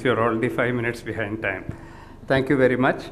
You're already 5 minutes behind time. Thank you very much.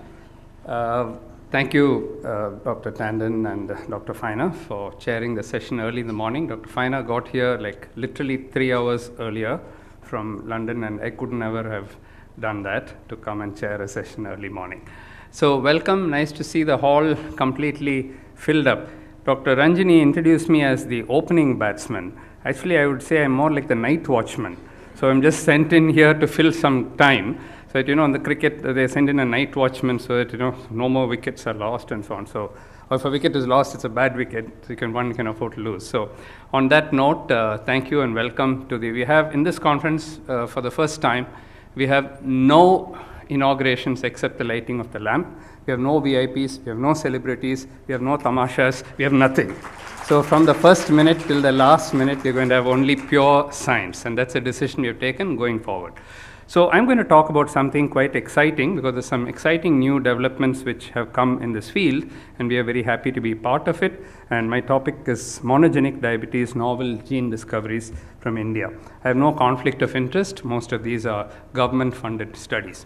Thank you, Dr. Tandon and Dr. Fina for chairing the session early in the morning. Dr. Fina got here like literally 3 hours earlier from London, and I could never have done that to come and chair a session early morning. So welcome, nice to see the hall completely filled up. Dr. Ranjini introduced me as the opening batsman. Actually, I would say I'm more like the night watchman. So I'm just sent in here to fill some time. So that, in the cricket, they send in a night watchman so that, no more wickets are lost and so on. So if a wicket is lost, it's a bad wicket. So one can afford to lose. So on that note, thank you and welcome to we have in this conference for the first time, we have no inaugurations except the lighting of the lamp. We have no VIPs, we have no celebrities, we have no tamashas, we have nothing. So from the first minute till the last minute, we're going to have only pure science, and that's a decision we have taken going forward. So I'm going to talk about something quite exciting because there's some exciting new developments which have come in this field, and we are very happy to be part of it. And my topic is monogenic diabetes, novel gene discoveries from India. I have no conflict of interest. Most of these are government-funded studies.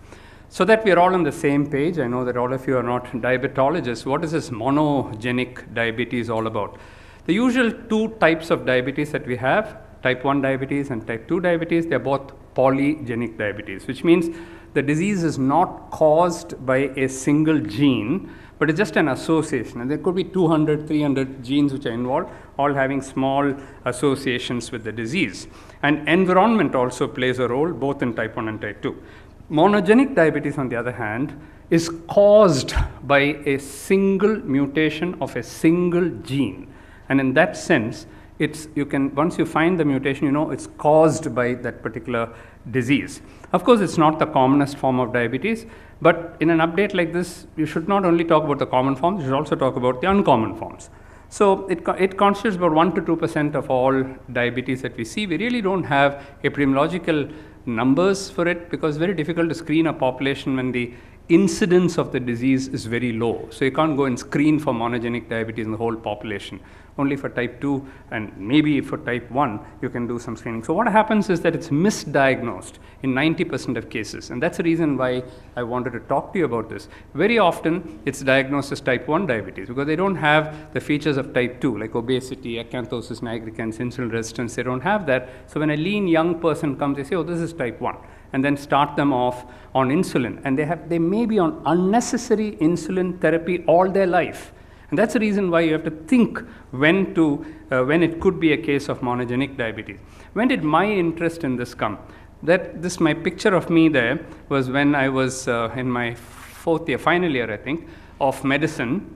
So that we are all on the same page, I know that all of you are not diabetologists. What is this monogenic diabetes all about? The usual two types of diabetes that we have, type 1 diabetes and type 2 diabetes, they're both polygenic diabetes, which means the disease is not caused by a single gene, but it's just an association. And there could be 200, 300 genes which are involved, all having small associations with the disease. And environment also plays a role, both in type 1 and type 2. Monogenic diabetes, on the other hand, is caused by a single mutation of a single gene. And in that sense, once you find the mutation, it's caused by that particular disease. Of course, it's not the commonest form of diabetes, but in an update like this, you should not only talk about the common forms, you should also talk about the uncommon forms. So it constitutes about 1 to 2% of all diabetes that we see. We really don't have epidemiological numbers for it because it's very difficult to screen a population when the incidence of the disease is very low. So you can't go and screen for monogenic diabetes in the whole population. Only for type 2 and maybe for type 1, you can do some screening. So what happens is that it's misdiagnosed in 90% of cases. And that's the reason why I wanted to talk to you about this. Very often, it's diagnosed as type 1 diabetes because they don't have the features of type 2, like obesity, acanthosis nigricans, insulin resistance. They don't have that. So when a lean young person comes, they say, oh, this is type 1. And then start them off on insulin. And they may be on unnecessary insulin therapy all their life. And that's the reason why you have to think when it could be a case of monogenic diabetes. When did my interest in this come? My picture of me there was when I was in my final year, I think, of medicine.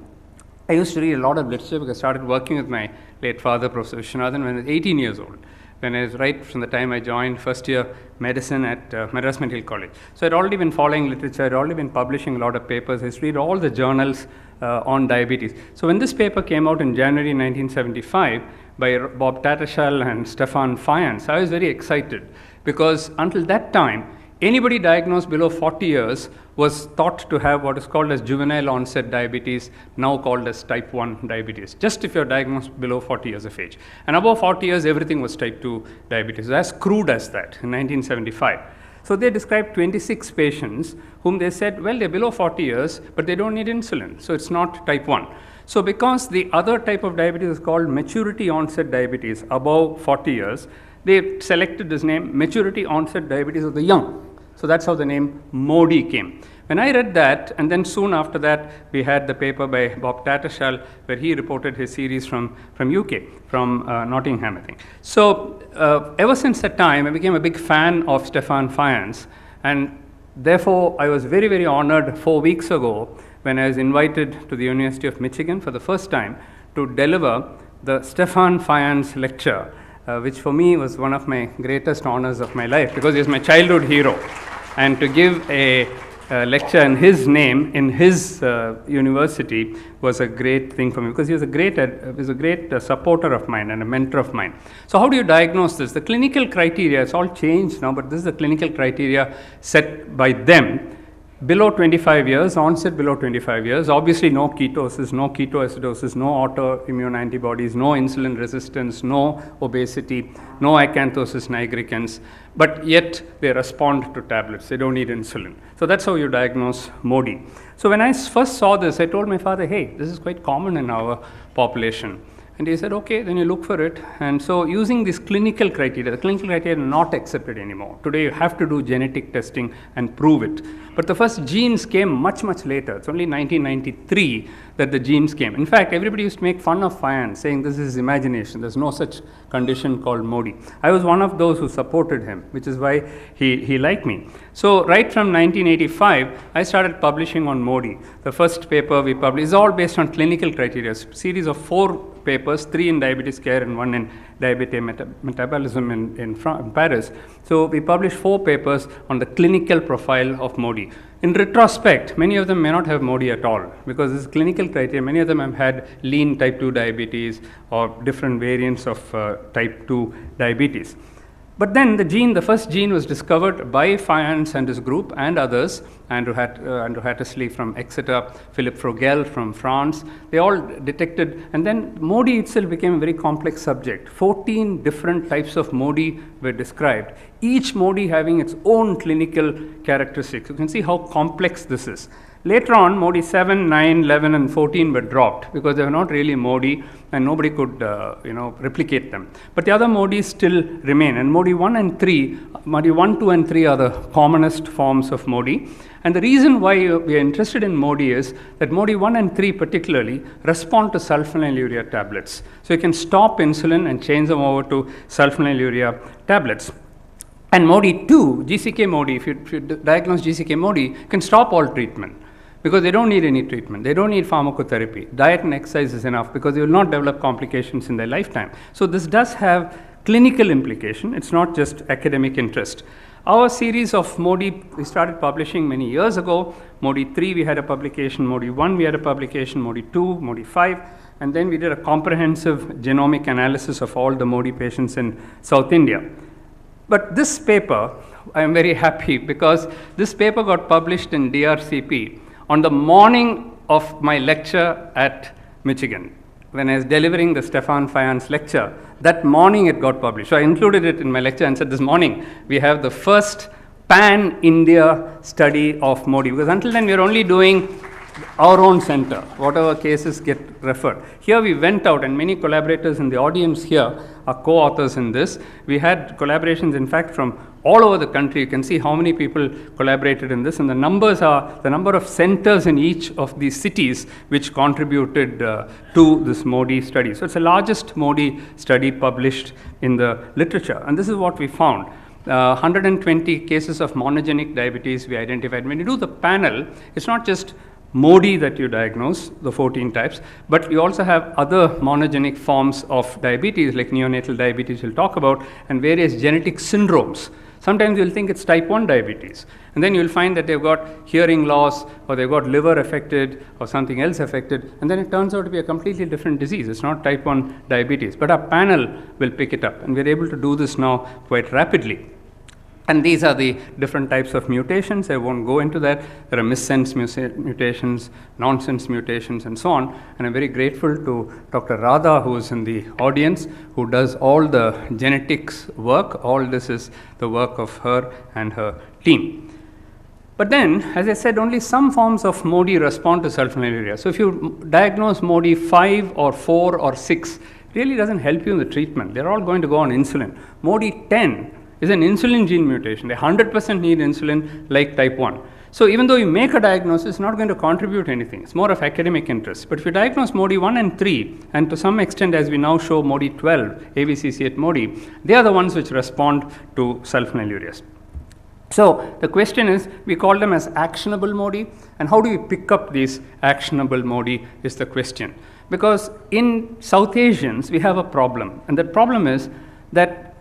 I used to read a lot of literature because I started working with my late father, Professor Vishwanathan, when I was 18 years old. When I was right from the time I joined first year medicine at Madras Medical College. So I'd already been following literature, I'd already been publishing a lot of papers, I used to read all the journals on diabetes. So when this paper came out in January 1975 by Bob Tattersall and Stefan Fayans, I was very excited because until that time, anybody diagnosed below 40 years was thought to have what is called as juvenile onset diabetes, now called as type 1 diabetes, just if you're diagnosed below 40 years of age. And above 40 years, everything was type 2 diabetes, as crude as that in 1975. So they described 26 patients whom they said, well, they're below 40 years, but they don't need insulin, so it's not type 1. So because the other type of diabetes is called maturity onset diabetes, above 40 years, they selected this name, maturity onset diabetes of the young. So that's how the name MODY came. When I read that, and then soon after that, we had the paper by Bob Tattersall, where he reported his series from UK, from Nottingham, I think. So ever since that time, I became a big fan of Stefan Fayans, and therefore I was very, very honored 4 weeks ago when I was invited to the University of Michigan for the first time to deliver the Stefan Fayans lecture, which for me was one of my greatest honors of my life because he was my childhood hero. And to give a lecture in his name in his university was a great thing for me because he was a great supporter of mine and a mentor of mine. So how do you diagnose this? The clinical criteria, it's all changed now, but this is the clinical criteria set by them. below 25 years, onset below 25 years, obviously no ketosis, no ketoacidosis, no autoimmune antibodies, no insulin resistance, no obesity, no acanthosis nigricans, but yet they respond to tablets. They don't need insulin. So that's how you diagnose MODY. So when I first saw this, I told my father, hey, this is quite common in our population. And he said, okay, then you look for it. And so using this clinical criteria, the clinical criteria are not accepted anymore. Today you have to do genetic testing and prove it. But the first genes came much, much later. It's only 1993 that the genes came. In fact, everybody used to make fun of Fayyan, saying this is imagination. There's no such condition called MODY. I was one of those who supported him, which is why he liked me. So right from 1985, I started publishing on MODY. The first paper we published is all based on clinical criteria, a series of 4 papers, 3 in diabetes care and 1 in diabetes metabolism in Paris. So we published 4 papers on the clinical profile of MODY. In retrospect, many of them may not have MODY at all because this clinical criteria, many of them have had lean type 2 diabetes or different variants of type 2 diabetes. But then the first gene was discovered by Fayyan and his group and others, Andrew Hattersley from Exeter, Philippe Frogel from France. They all detected, and then MODY itself became a very complex subject. 14 different types of MODY were described, each MODY having its own clinical characteristics. You can see how complex this is. Later on, MODY 7, 9, 11, and 14 were dropped because they were not really MODY and nobody could replicate them. But the other MODYs still remain, and MODY 1 and 3, MODY 1, 2, and 3 are the commonest forms of MODY. And the reason why we are interested in MODY is that MODY 1 and 3 particularly respond to sulfonylurea tablets. So you can stop insulin and change them over to sulfonylurea tablets. And MODY 2, GCK MODY, if you diagnose GCK MODY, you can stop all treatment, because they don't need any treatment. They don't need pharmacotherapy. Diet and exercise is enough because they will not develop complications in their lifetime. So this does have clinical implication. It's not just academic interest. Our series of MODY, we started publishing many years ago. MODY 3, we had a publication. MODY 1, we had a publication. MODY 2, MODY 5. And then we did a comprehensive genomic analysis of all the MODY patients in South India. But this paper, I am very happy because this paper got published in DRCP on the morning of my lecture at Michigan. When I was delivering the Stefan Fayyan's lecture, that morning it got published. So I included it in my lecture and said, this morning we have the first pan-India study of MODY, because until then we were only doing our own center, whatever cases get referred. Here we went out, and many collaborators in the audience here are co-authors in this. We had collaborations, in fact, from all over the country. You can see how many people collaborated in this, and the numbers are the number of centers in each of these cities which contributed to this MODY study. So it's the largest MODY study published in the literature, and this is what we found. 120 cases of monogenic diabetes we identified. When you do the panel, it's not just MODY that you diagnose, the 14 types, but you also have other monogenic forms of diabetes, like neonatal diabetes we'll talk about, and various genetic syndromes. Sometimes you'll think it's type 1 diabetes, and then you'll find that they've got hearing loss, or they've got liver affected, or something else affected, and then it turns out to be a completely different disease. It's not type 1 diabetes, but our panel will pick it up, and we're able to do this now quite rapidly. And these are the different types of mutations. I won't go into that. There are missense mutations, nonsense mutations, and so on. And I'm very grateful to Dr. Radha, who is in the audience, who does all the genetics work. All this is the work of her and her team. But then, as I said, only some forms of MODY respond to sulfonylurea. So if you diagnose MODY 5 or 4 or 6, it really doesn't help you in the treatment. They're all going to go on insulin. MODY 10 is an insulin gene mutation. They 100% need insulin like type 1. So even though you make a diagnosis, it's not going to contribute anything. It's more of academic interest. But if you diagnose MODY 1 and 3, and to some extent, as we now show MODY 12, ABCC8 MODY, they are the ones which respond to sulfonylureas. So the question is, we call them as actionable MODY, and how do we pick up these actionable MODY is the question. Because in South Asians, we have a problem, and that problem is that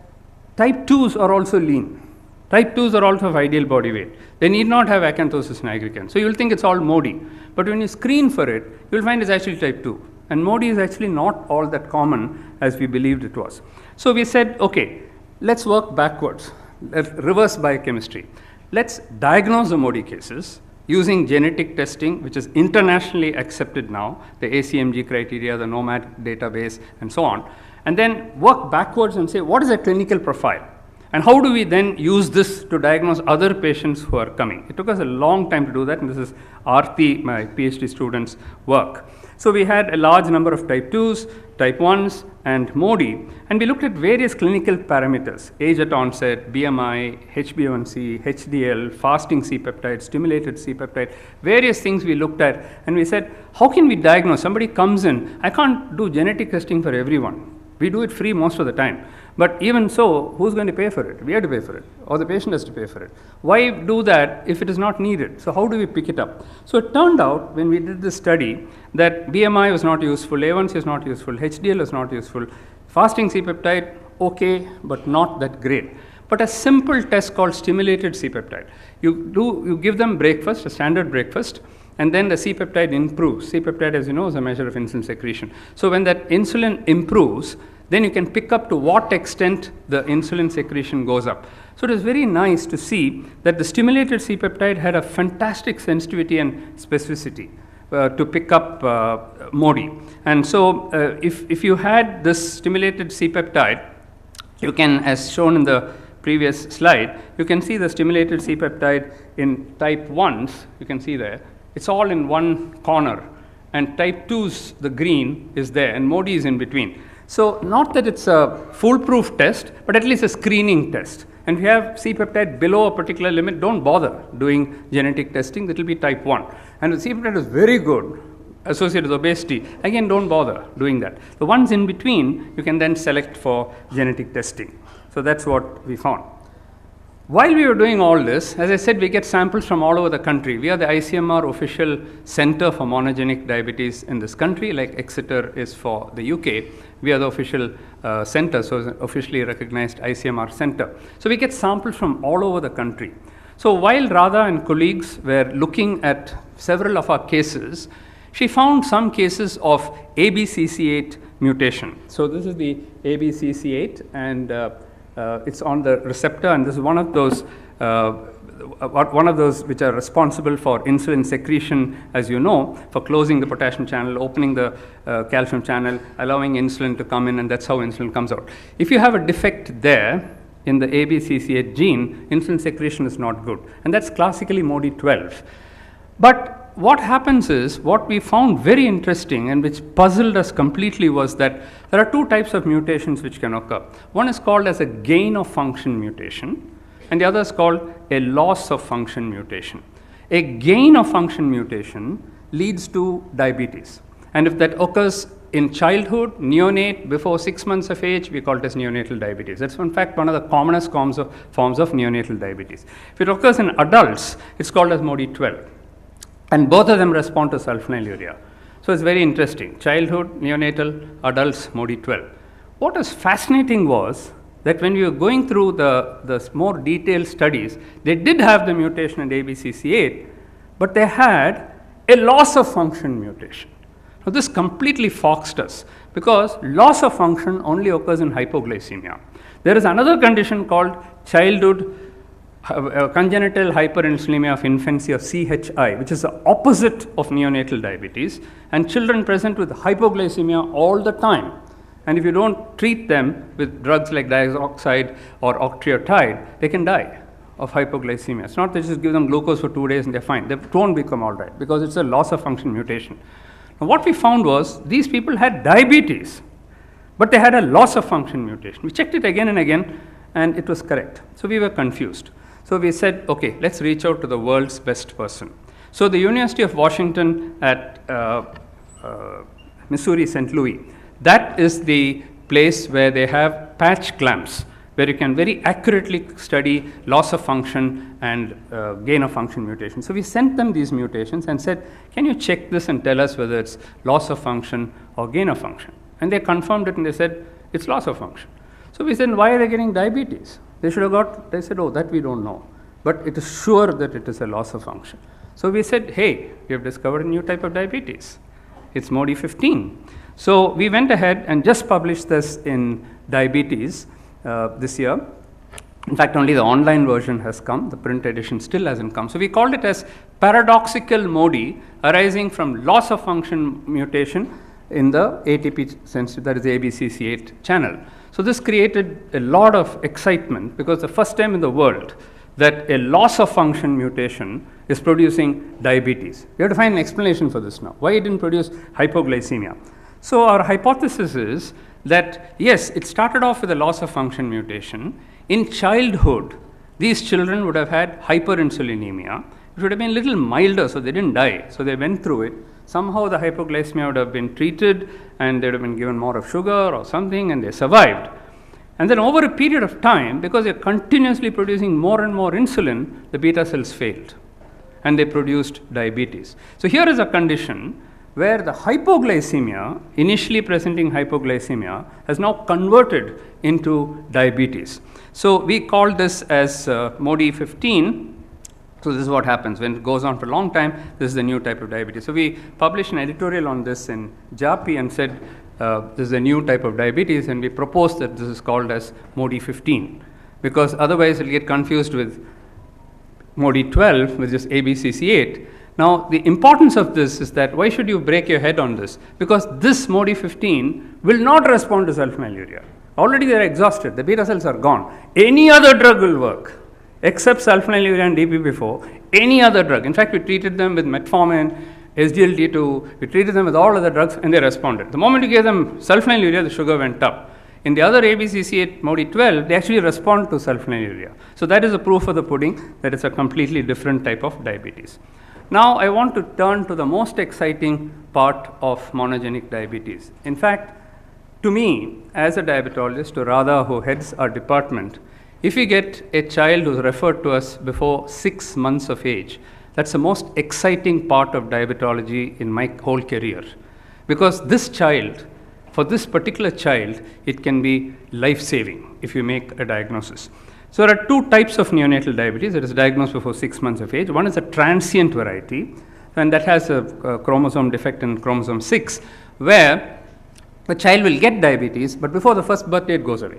type 2s are also lean. Type 2s are also of ideal body weight. They need not have acanthosis nigricans. So you'll think it's all MODY. But when you screen for it, you'll find it's actually type 2. And MODY is actually not all that common as we believed it was. So we said, okay, let's work backwards. Let's reverse biochemistry. Let's diagnose the MODY cases, using genetic testing, which is internationally accepted now, the ACMG criteria, the NOMAD database, and so on, and then work backwards and say, what is a clinical profile? And how do we then use this to diagnose other patients who are coming? It took us a long time to do that, and this is Aarti, my PhD student's work. So we had a large number of type 2s, type 1s, and MODY, and we looked at various clinical parameters: age at onset, BMI, HbA1c, HDL, fasting C-peptide, stimulated C-peptide, various things we looked at, and we said, how can we diagnose? Somebody comes in, I can't do genetic testing for everyone. We do it free most of the time. But even so, who's going to pay for it? We have to pay for it, or the patient has to pay for it. Why do that if it is not needed? So how do we pick it up? So it turned out, when we did this study, that BMI was not useful, A1C is not useful, HDL is not useful, fasting C-peptide, okay, but not that great. But a simple test called stimulated C-peptide. You give them breakfast, a standard breakfast, and then the C-peptide improves. C-peptide, as you know, is a measure of insulin secretion. So when that insulin improves, then you can pick up to what extent the insulin secretion goes up. So it is very nice to see that the stimulated C-peptide had a fantastic sensitivity and specificity to pick up MODY. And so if you had this stimulated C-peptide, you can, as shown in the previous slide, you can see the stimulated C-peptide in type 1s, you can see there, it's all in one corner, and type 2s, the green is there, and MODY is in between. So not that it's a foolproof test, but at least a screening test. And if you have C-peptide below a particular limit, don't bother doing genetic testing, that will be type 1. And if C-peptide is very good, associated with obesity, again, don't bother doing that. The ones in between, you can then select for genetic testing. So that's what we found. While we were doing all this, as I said, we get samples from all over the country. We are the ICMR official center for monogenic diabetes in this country, like Exeter is for the UK. We are the official center, so it's an officially recognized ICMR center. So we get samples from all over the country. So while Radha and colleagues were looking at several of our cases, she found some cases of ABCC8 mutation. So this is the ABCC8, and it's on the receptor, and this is one of those which are responsible for insulin secretion, as you know, for closing the potassium channel, opening the calcium channel, allowing insulin to come in, and that's how insulin comes out. If you have a defect there in the ABCC8 gene, insulin secretion is not good, and that's classically MODY12. But what happens is, what we found very interesting and which puzzled us completely was that there are two types of mutations which can occur. One is called as a gain of function mutation, and the other is called a loss of function mutation. A gain of function mutation leads to diabetes, and if that occurs in childhood, neonate, before 6 months of age, we call it as neonatal diabetes. That's in fact one of the commonest forms of neonatal diabetes. If it occurs in adults, it's called as MODY12. And both of them respond to sulfonylurea. So it's very interesting. Childhood, neonatal, adults, MODY12. What was fascinating was that when we were going through the more detailed studies, they did have the mutation in ABCC8, but they had a loss of function mutation. Now this completely foxed us, because loss of function only occurs in hypoglycemia. There is another condition called childhood congenital hyperinsulinemia of infancy, or CHI, which is the opposite of neonatal diabetes, and children present with hypoglycemia all the time. And if you don't treat them with drugs like diazoxide or octreotide, they can die of hypoglycemia. It's not that you just give them glucose for 2 days and they're fine. They won't become all right, because it's a loss of function mutation. Now what we found was, these people had diabetes, but they had a loss of function mutation. We checked it again and again, and it was correct. So we were confused. So we said, okay, let's reach out to the world's best person. So the University of Washington at Missouri St. Louis, that is the place where they have patch clamps, where you can very accurately study loss of function and gain of function mutation. So we sent them these mutations and said, can you check this and tell us whether it's loss of function or gain of function? And they confirmed it, and they said, it's loss of function. So we said, why are they getting diabetes? They said, oh, that we don't know. But it is sure that it is a loss of function. So we said, hey, we have discovered a new type of diabetes. It's MODY15. So we went ahead and just published this in Diabetes this year. In fact, only the online version has come. The print edition still hasn't come. So we called it as paradoxical MODY arising from loss of function mutation in the ATP sensitive, that is the ABCC8 channel. So this created a lot of excitement because the first time in the world that a loss of function mutation is producing diabetes. We have to find an explanation for this now. Why it didn't produce hypoglycemia? So our hypothesis is that yes, it started off with a loss of function mutation. In childhood, these children would have had hyperinsulinemia. It would have been a little milder, so they didn't die. So they went through it. Somehow the hypoglycemia would have been treated and they would have been given more of sugar or something and they survived. And then over a period of time, because they're continuously producing more and more insulin, the beta cells failed and they produced diabetes. So here is a condition where the hypoglycemia, initially presenting hypoglycemia, has now converted into diabetes. So we call this as MODY 15. So this is what happens when it goes on for a long time. This is the new type of diabetes. So we published an editorial on this in JAPI and said this is a new type of diabetes, and we proposed that this is called as MODY 15 because otherwise it will get confused with MODY 12, which is ABCC8. Now the importance of this is that why should you break your head on this? Because this MODY 15 will not respond to sulfonylurea. Already they are exhausted. The beta cells are gone. Any other drug will work except sulfonylurea and DPP4. Any other drug. In fact, we treated them with metformin, SGLT2. We treated them with all other drugs and they responded. The moment you gave them sulfonylurea, the sugar went up. In the other ABCC8 MODY 12, they actually respond to sulfonylurea. So that is a proof of the pudding that it's a completely different type of diabetes. Now I want to turn to the most exciting part of monogenic diabetes. In fact, to me, as a diabetologist, to Radha, who heads our department, if we get a child who's referred to us before 6 months of age, that's the most exciting part of diabetology in my whole career. Because this child, for this particular child, it can be life-saving if you make a diagnosis. So there are two types of neonatal diabetes that is diagnosed before 6 months of age. One is a transient variety, and that has a chromosome defect in chromosome 6, where the child will get diabetes, but before the first birthday it goes away.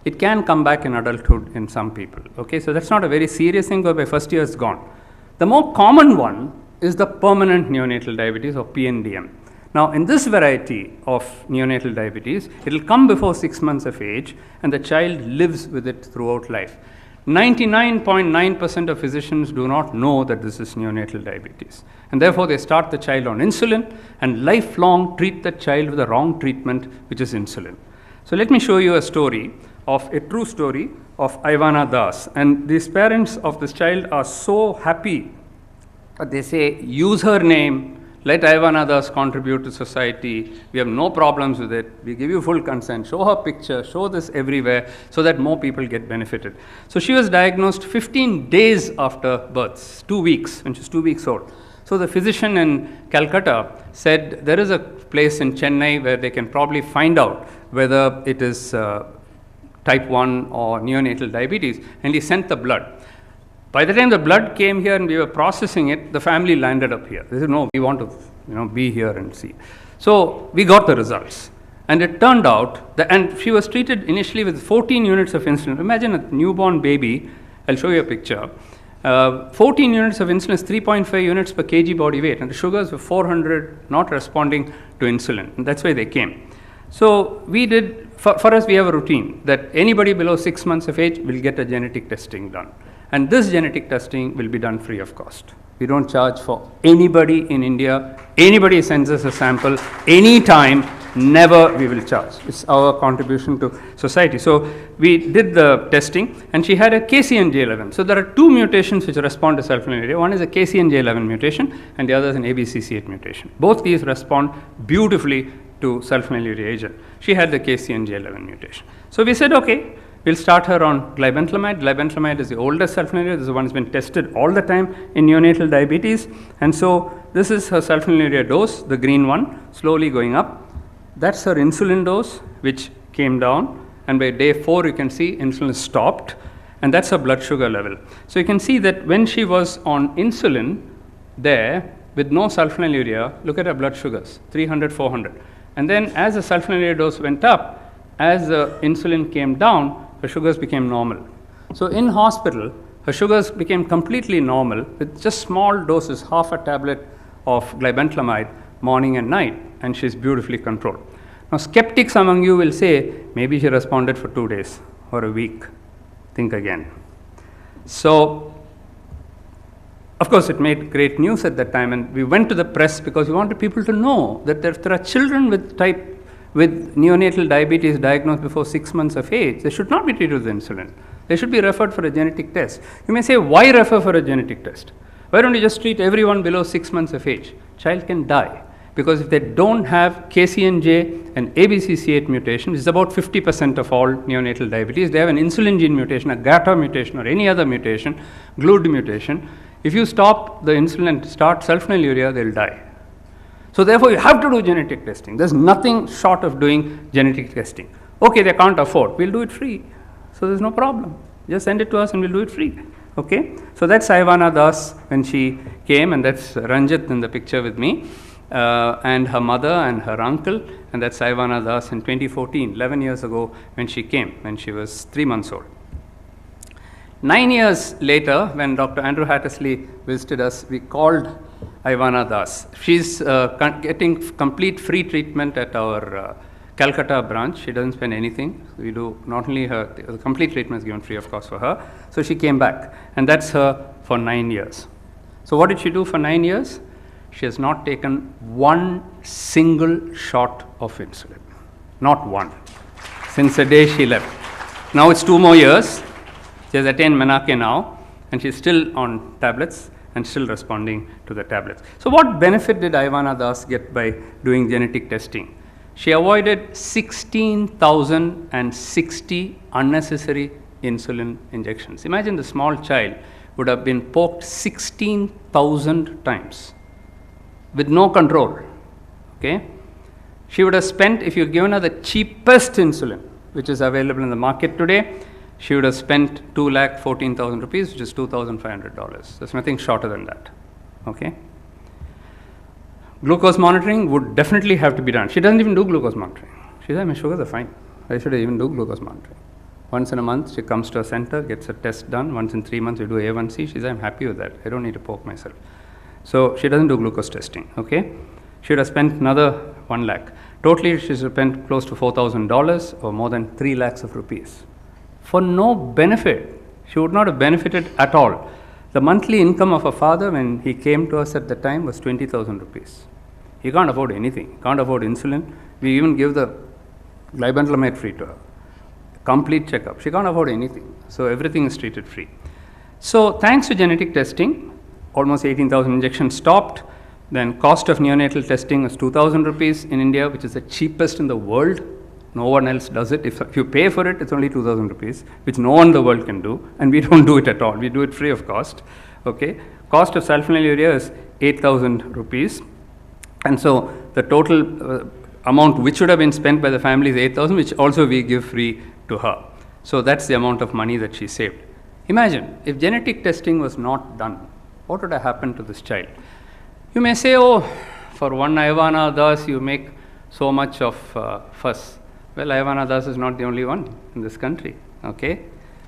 It can come back in adulthood in some people. Okay, so that's not a very serious thing, but by first year it's gone. The more common one is the permanent neonatal diabetes, or PNDM. Now, in this variety of neonatal diabetes, it will come before 6 months of age, and the child lives with it throughout life. 99.9% of physicians do not know that this is neonatal diabetes, and therefore they start the child on insulin and lifelong treat the child with the wrong treatment, which is insulin. So let me show you a story of a true story of Ivana Das, and these parents of this child are so happy that they say, use her name, let Ivana Das contribute to society, we have no problems with it, we give you full consent, show her picture, show this everywhere so that more people get benefited. So she was diagnosed 15 days after birth, 2 weeks, when she was 2 weeks old. So the physician in Calcutta said there is a place in Chennai where they can probably find out whether it is type 1 or neonatal diabetes, and he sent the blood. By the time the blood came here and we were processing it, the family landed up here. They said, no, we want to be here and see. So we got the results. And it turned out, and she was treated initially with 14 units of insulin. Imagine a newborn baby. I'll show you a picture. 14 units of insulin is 3.5 units per kg body weight, and the sugars were 400, not responding to insulin. And that's why they came. So we did, for us, we have a routine that anybody below 6 months of age will get a genetic testing done. And this genetic testing will be done free of cost. We don't charge for anybody in India. Anybody sends us a sample, anytime, never we will charge. It's our contribution to society. So we did the testing, and she had a KCNJ11. So there are two mutations which respond to sulfonylurea. One is a KCNJ11 mutation, and the other is an ABCC8 mutation. Both these respond beautifully to sulfonylurea agent. She had the KCNJ11 mutation. So we said, okay, we'll start her on glibenclamide. Glibenclamide is the oldest sulfonylurea. This is the one that's been tested all the time in neonatal diabetes. And so this is her sulfonylurea dose, the green one, slowly going up. That's her insulin dose, which came down. And by day 4, you can see insulin is stopped. And that's her blood sugar level. So you can see that when she was on insulin there, with no sulfonylurea, look at her blood sugars, 300, 400. And then as the sulfonylurea dose went up, as the insulin came down, the sugars became normal. So in hospital, her sugars became completely normal with just small doses, half a tablet of glibentamide morning and night, and she's beautifully controlled. Now, skeptics among you will say, maybe she responded for 2 days or a week. Think again. So, of course, it made great news at that time, and we went to the press because we wanted people to know that if there are children with neonatal diabetes diagnosed before 6 months of age, they should not be treated with insulin. They should be referred for a genetic test. You may say, why refer for a genetic test? Why don't you just treat everyone below 6 months of age? Child can die because if they don't have KCNJ and ABCC8 mutation, which is about 50% of all neonatal diabetes, they have an insulin gene mutation, a GATA mutation, or any other mutation, GLUD mutation. If you stop the insulin and start sulfonylurea, they'll die. So therefore, you have to do genetic testing. There's nothing short of doing genetic testing. Okay, they can't afford. We'll do it free. So there's no problem. Just send it to us and we'll do it free. Okay? So that's Ivana Das when she came, and that's Ranjit in the picture with me, and her mother and her uncle, and that's Ivana Das in 2014, 11 years ago when she came, when she was 3 months old. 9 years later, when Dr. Andrew Hattersley visited us, we called Ivana Das. She's getting complete free treatment at our Calcutta branch. She doesn't spend anything. We do not only her, the complete treatment is given free of cost for her. So she came back, and that's her for 9 years. So what did she do for 9 years? She has not taken one single shot of insulin. Not one. Since the day she left. Now it's 2 more years. She has attained Menake now, and she's still on tablets and still responding to the tablets. So what benefit did Ivana Das get by doing genetic testing? She avoided 16,060 unnecessary insulin injections. Imagine the small child would have been poked 16,000 times with no control. Okay? She would have spent, if you've given her the cheapest insulin, which is available in the market today, she would have spent 2,14,000 rupees, which is $2,500. There's nothing shorter than that. Okay? Glucose monitoring would definitely have to be done. She doesn't even do glucose monitoring. She says, my sugars are fine. Why should I even do glucose monitoring? Once in a month, she comes to a center, gets a test done. Once in 3 months, we do A1C. She says, I'm happy with that. I don't need to poke myself. So she doesn't do glucose testing. Okay? She would have spent another 1 lakh. Totally, she spent close to $4,000 or more than 3 lakhs of rupees. For no benefit. She would not have benefited at all. The monthly income of her father when he came to us at the time was 20,000 rupees. He can't afford anything. He can't afford insulin. We even give the glibentamide free to her. Complete checkup. She can't afford anything. So everything is treated free. So thanks to genetic testing, almost 18,000 injections stopped. Then cost of neonatal testing was 2,000 rupees in India, which is the cheapest in the world. No one else does it. If you pay for it, it's only 2,000 rupees, which no one in the world can do, and we don't do it at all. We do it free of cost. Okay? Cost of sulfonylurea is 8,000 rupees, and so the total amount which would have been spent by the family is 8,000, which also we give free to her. So that's the amount of money that she saved. Imagine, if genetic testing was not done, what would have happened to this child? You may say, oh, for one Ivana Das, you make so much of fuss. Well, Ivana Das is not the only one in this country, okay?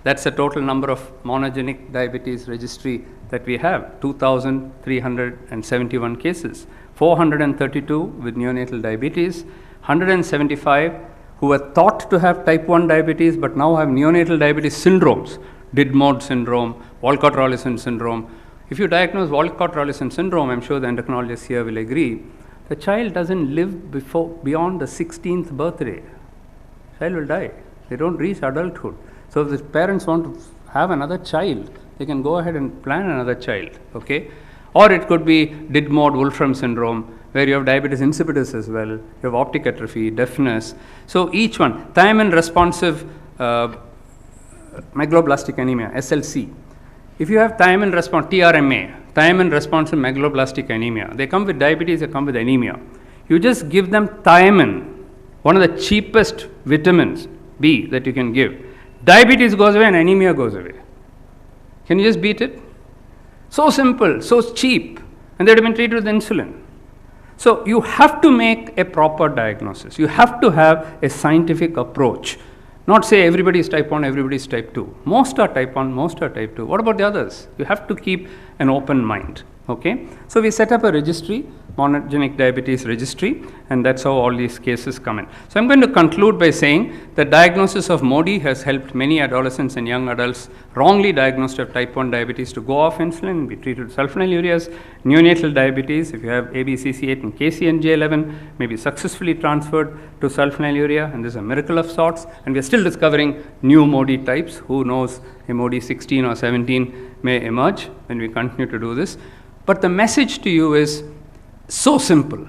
That's the total number of monogenic diabetes registry that we have, 2,371 cases, 432 with neonatal diabetes, 175 who were thought to have type 1 diabetes but now have neonatal diabetes syndromes, Did-Mod syndrome, Walcott-Rollison syndrome. If you diagnose Walcott-Rollison syndrome, I'm sure the endocrinologists here will agree, the child doesn't live beyond the 16th birthday. Child will die. They don't reach adulthood. So if the parents want to have another child, they can go ahead and plan another child, okay? Or it could be Did-Mod-Wolfram syndrome, where you have diabetes insipidus as well, you have optic atrophy, deafness. So each one, thiamine responsive megaloblastic anemia, SLC. If you have thiamine response, TRMA, thiamine responsive megaloblastic anemia, they come with diabetes, they come with anemia. You just give them thiamine, one of the cheapest vitamins B that you can give. Diabetes goes away and anemia goes away. Can you just beat it? So simple, so cheap, and they'd have been treated with insulin. So you have to make a proper diagnosis. You have to have a scientific approach Not say everybody is type 1, everybody is type 2. Most are type 1, most are type 2. What about the others? You have to keep an open mind. Okay? So we set up a registry, Monogenic Diabetes Registry, and that's how all these cases come in. So I'm going to conclude by saying that diagnosis of MODY has helped many adolescents and young adults wrongly diagnosed of type 1 diabetes to go off insulin and be treated with sulfonylureas. Neonatal diabetes, if you have ABCC8 and KCNJ11, may be successfully transferred to sulfonylurea, and this is a miracle of sorts. And we are still discovering new MODY types. Who knows, a MODY 16 or 17 may emerge when we continue to do this. But the message to you is so simple.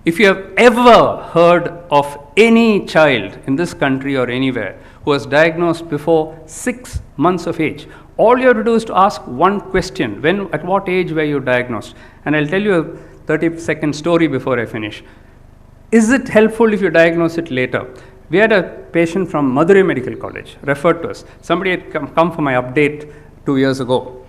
If you have ever heard of any child in this country or anywhere who was diagnosed before 6 months of age, all you have to do is to ask one question: at what age were you diagnosed? And I'll tell you a 30-second story before I finish. Is it helpful if you diagnose it later? We had a patient from Madurai Medical College referred to us. Somebody had come for my update 2 years ago.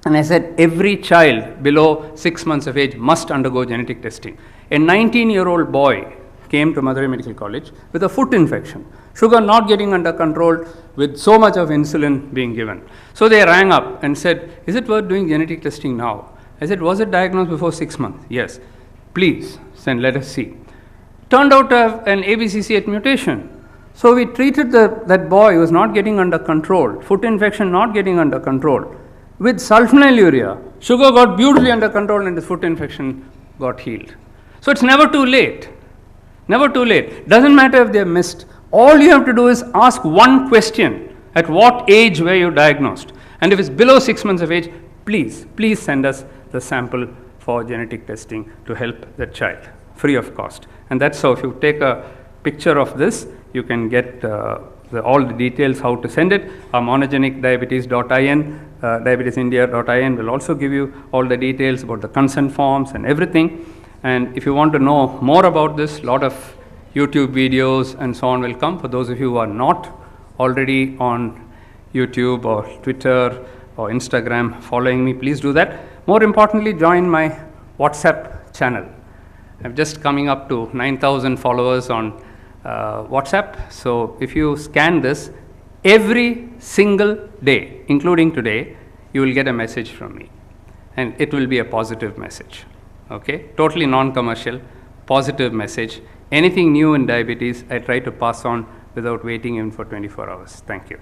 And I said, every child below 6 months of age must undergo genetic testing. A 19-year-old boy came to Madurai Medical College with a foot infection, sugar not getting under control, with so much of insulin being given. So they rang up and said, is it worth doing genetic testing now? I said, was it diagnosed before 6 months? Yes. Please send, let us see. Turned out to have an ABCC8 mutation. So we treated that boy who was not getting under control, foot infection not getting under control, with sulfonylurea. Sugar got beautifully under control and his foot infection got healed. So it's never too late. Never too late. Doesn't matter if they are missed. All you have to do is ask one question: at what age were you diagnosed? And if it's below 6 months of age, please send us the sample for genetic testing to help the child, free of cost. And that's how, if you take a picture of this, you can get all the details how to send it. Our monogenic diabetes.in, diabetesindia.in will also give you all the details about the consent forms and everything. And if you want to know more about this, a lot of YouTube videos and so on will come. For those of you who are not already on YouTube or Twitter or Instagram following me, please do that. More importantly, join my WhatsApp channel. I'm just coming up to 9,000 followers on WhatsApp. So if you scan this, every single day, including today, you will get a message from me. And it will be a positive message. Okay? Totally non-commercial, positive message. Anything new in diabetes, I try to pass on without waiting in for 24 hours. Thank you.